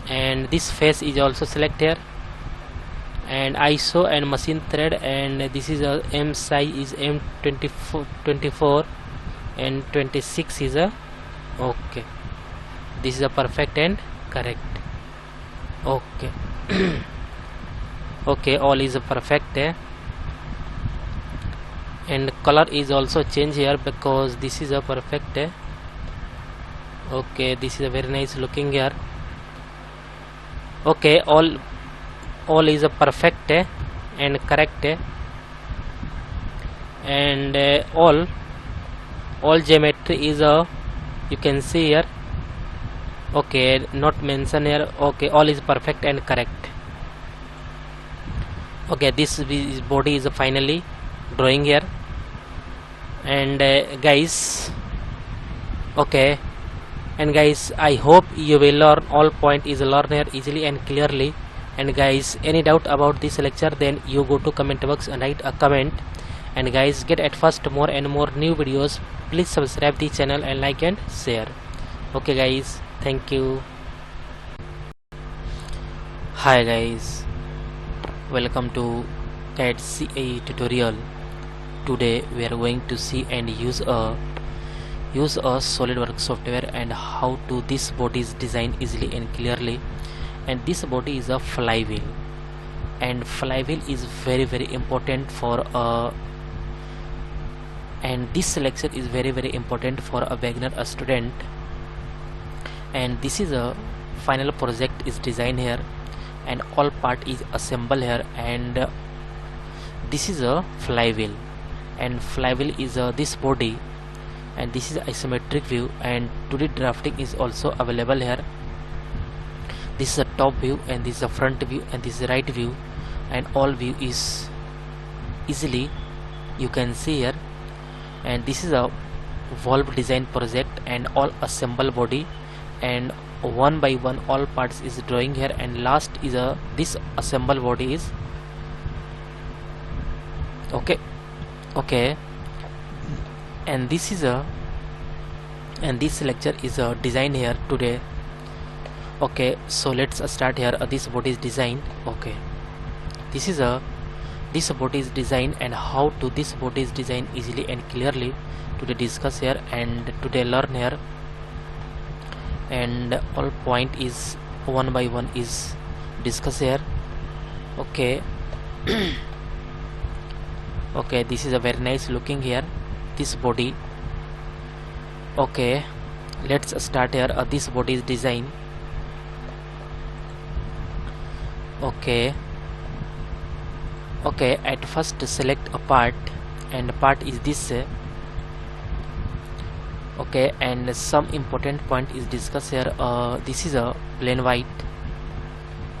and this face is also select here, and ISO and machine thread, and this is a M size is M24 and 26 is a OK. This is a perfect and correct. Okay. Okay, all is perfect, and color is also change here because this is a perfect. Okay, this is a very nice looking here. Okay, all is a perfect and correct, and all geometry is a, you can see here. Okay, not mention here. Okay, all is perfect and correct. Okay, this body is finally drawing here, and guys, okay, and guys, I hope you will learn all point is learn here easily and clearly. And guys, any doubt about this lecture, then you go to comment box and write a comment. And guys, get at first more and more new videos. Please subscribe the channel and like and share. Okay guys, thank you. Hi guys, welcome to CAD CAE tutorial. Today we are going to see and use a Solidworks software and how to this body is designed easily and clearly. And this body is a flywheel, and flywheel is very important for and this lecture is very important for a beginner, a student. And this is a final project is designed here, and all part is assembled here, and this is a flywheel, and flywheel is this body, and this is isometric view, and 2D drafting is also available here. This is a top view, and this is a front view, and this is a right view, and all view is easily you can see here. And this is a valve design project, and all assemble body, and one by one all parts is drawing here, and last is a this assemble body is okay, and this is a, and this lecture is a design here today. Okay, so let's start here. This body is designed. Okay, this is a, this body is designed, and how to this body is designed easily and clearly today discuss here, and today learn here, and all point is one by one is discuss here. Okay. Okay, this is a very nice looking here, this body. Okay, let's start here. This body is designed. Okay, at first select a part, and part is this. Okay, and some important point is discussed here. This is a plain white,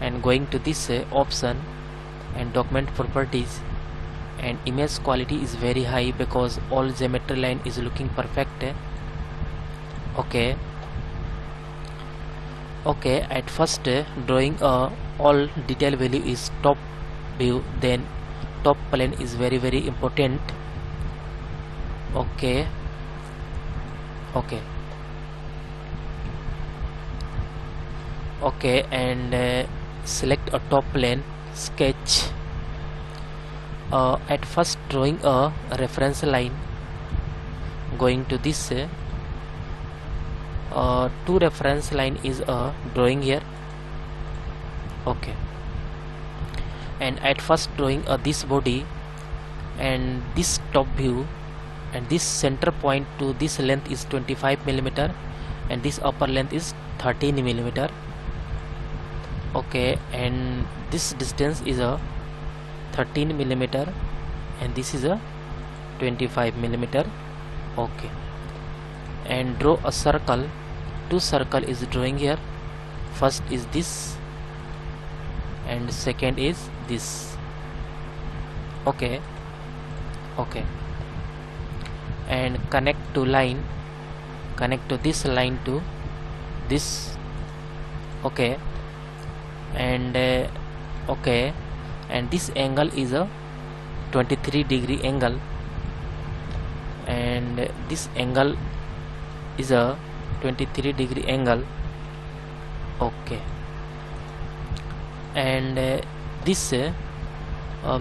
and going to this option and document properties, and image quality is very high because all geometry line is looking perfect. Okay, at first drawing all detail value is top view, then top plane is very important. Okay, and select a top plane, sketch. At first drawing a reference line, going to this two reference line is drawing here. Okay, and at first drawing this body, and this top view, and this center point to this length is 25 millimeter, and this upper length is 13 millimeter. Okay, and this distance is a 13 millimeter, and this is a 25 millimeter. Okay, and draw a circle. Two circle is drawing here. First is this and second is this. Okay, and connect to line, connect to this line to this. Okay, and and this angle is a 23-degree angle, and this angle is a 23-degree angle. Okay, and this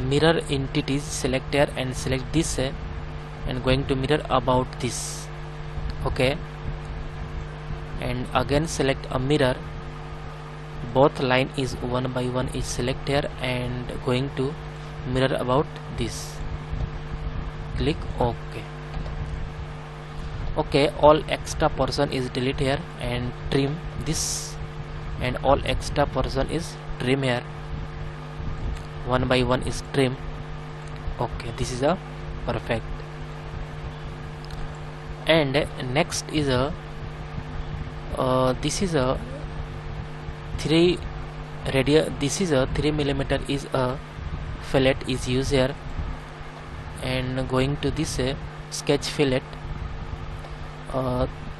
mirror entities, select here and select this and going to mirror about this. Okay, and again select a mirror. Both line is one by one is select here and going to mirror about this. Click OK. Okay, all extra portion is delete here and trim this, and all extra portion is trim here. One by one is trim. Okay, this is a perfect. And next is a this is a 3 radius. This is a 3 millimeter is a fillet is used here, and going to this sketch fillet.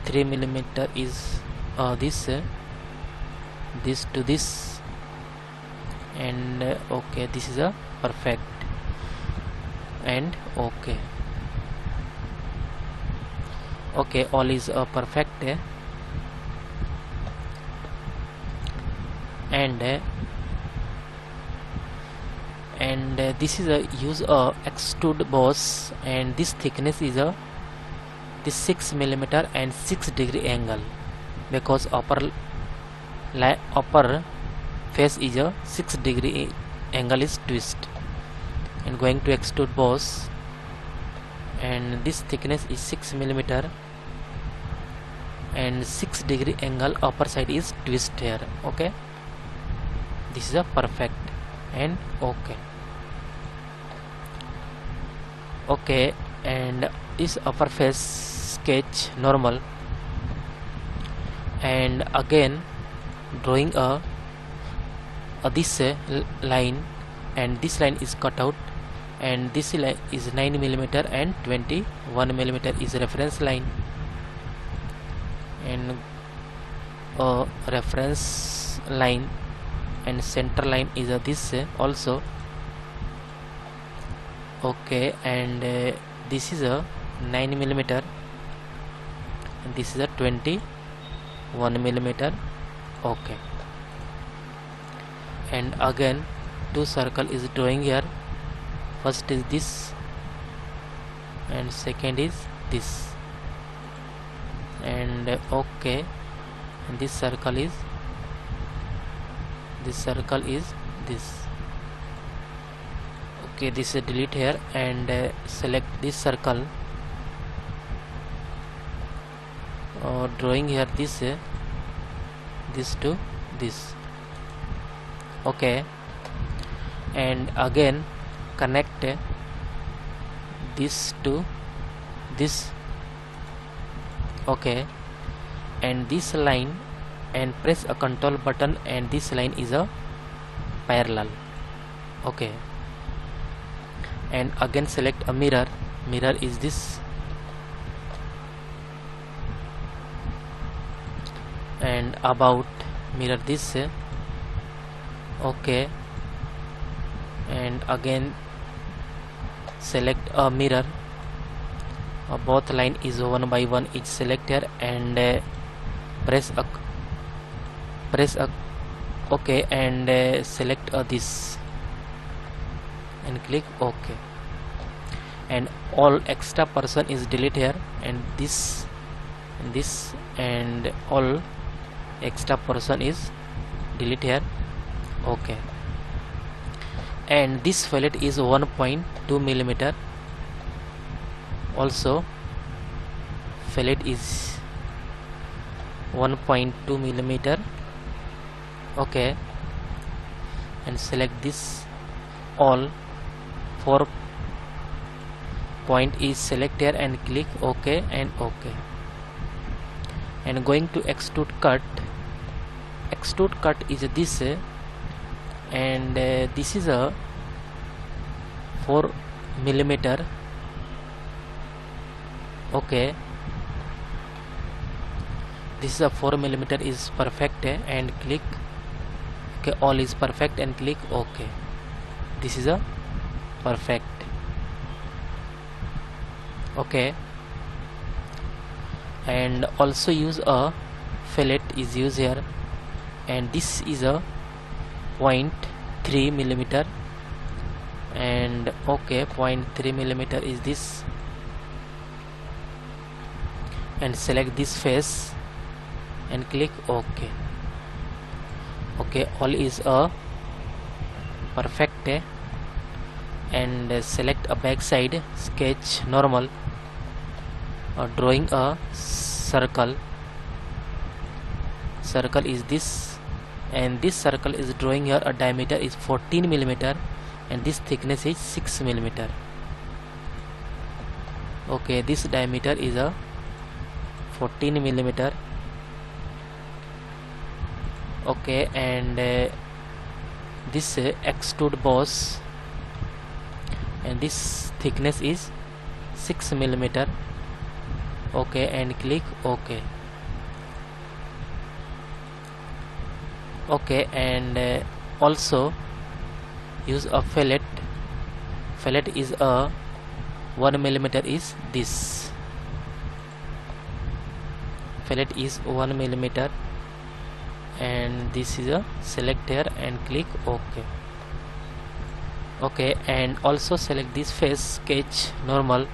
3 millimeter is this to this, and okay, this is a perfect. And okay, all is perfect. And this is a use a extrude boss, and this thickness is a this 6 millimeter and 6 degree angle, because upper face is a 6 degree angle is twist, and going to extrude boss, and this thickness is 6 millimeter and 6 degree angle upper side is twist here. Okay, this is a perfect. And okay, and this upper face sketch normal, and again drawing a this line, and this line is cut out, and this line is 9 millimeter and 21 millimeter is reference line, and reference line and center line is this also. Okay, and this is a 9 millimeter and this is a 21 millimeter. Okay, and again 2 circle is drawing here. First is this and second is this, and okay, and this circle is this. Okay, this is delete here and select this circle, drawing here this to this. Okay, and again connect this to this. Okay, and this line, and press a control button, and this line is a parallel. Okay, and again select a mirror. Mirror is this, and about mirror this. Okay, and again select a mirror. Both line is one by one is select here, and press a okay, and select this and click OK, and all extra portion is delete here, and this and all extra portion is delete here. Okay, and this fillet is 1.2 millimeter. Also fillet is 1.2 millimeter. Okay, and select this. All 4 point is select here and click OK and OK. and going to extrude cut. Extrude cut is this, and this is a 4 millimeter. Okay, this is a 4 millimeter is perfect, and click. Okay, all is perfect and click OK. This is a perfect. Okay, and also use a fillet is used here, and this is a 0.3 millimeter, and okay, 0.3 millimeter is this, and select this face and click OK. Okay, all is a perfect, and select a backside, sketch normal, drawing a circle. Circle is this, and this circle is drawing here a diameter is 14 millimeter, and this thickness is 6 millimeter. Okay, this diameter is a 14 millimeter. Okay, and this extrude boss, and this thickness is 6 millimeter. Okay, and click OK. Okay, and also use a fillet. Fillet is a 1 millimeter is this. Fillet is 1 millimeter, and this is a select here and click OK. Okay, and also select this face, sketch normal,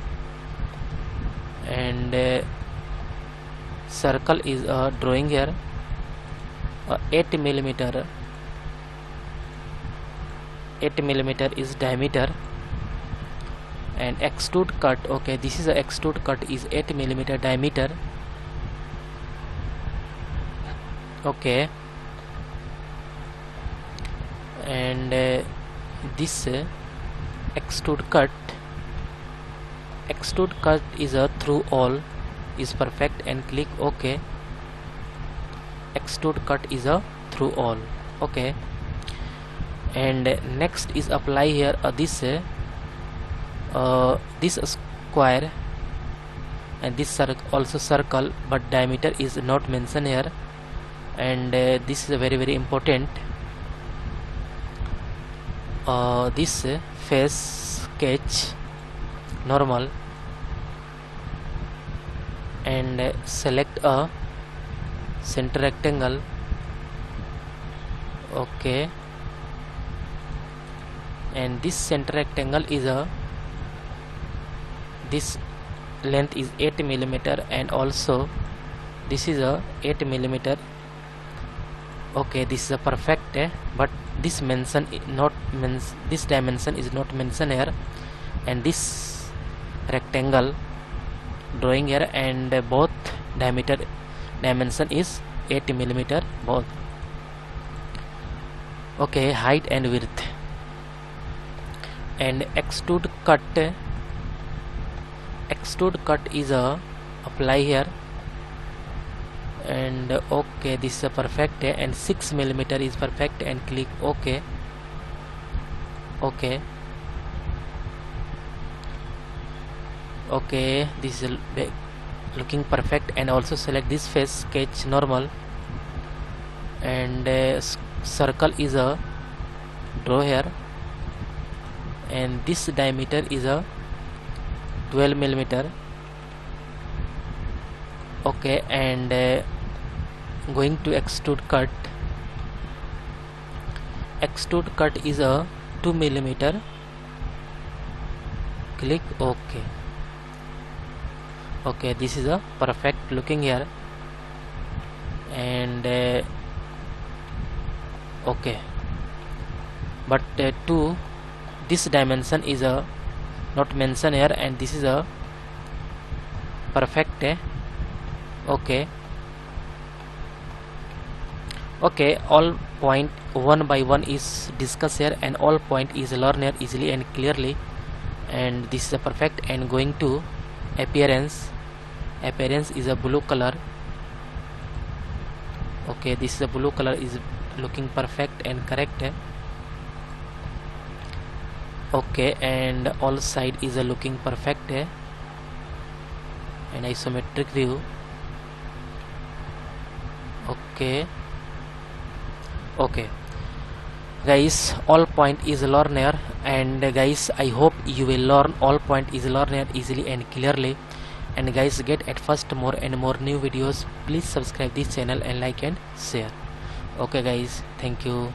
and circle is a drawing here 8 millimeter. 8 millimeter is diameter, and extrude cut. Okay, this is a extrude cut is 8 millimeter diameter. Okay, and this extrude cut is a through all is perfect, and click OK. Extrude cut is a through all. Okay, and next is apply here this square, and this also circle, but diameter is not mentioned here, and this is a very important. This face, sketch normal, and select a center rectangle. Okay, and this center rectangle is a this length is 8 millimeter, and also this is a 8 millimeter. Okay, this is a perfect, but this mention not this dimension is not mentioned here, and this rectangle drawing here, and both dimension is 8 millimeter both. Okay, height and width, and extrude cut. Extrude cut is a apply here, and okay, this is a perfect, and 6 millimeter is perfect, and click OK. Okay, okay, this is looking perfect, and also select this face, sketch normal, and circle is a draw here, and this diameter is a 12 millimeter. Okay, and going to extrude cut. Extrude cut is a 2 millimeter. Click OK. Okay, this is a perfect looking here, and okay, but this dimension is a not mentioned here, and this is a perfect. Okay, okay, all point one by one is discussed here, and all point is learned here easily and clearly, and this is a perfect. And going to appearance. Appearance is a blue color, Okay, this is the blue color is looking perfect and correct. Okay, and all side is looking perfect. And isometric view. Okay, guys, all point is learner, and guys, I hope you will learn all point is learner easily and clearly. And guys, get at first more and more new videos. Please subscribe this channel and like and share. Okay guys, thank you.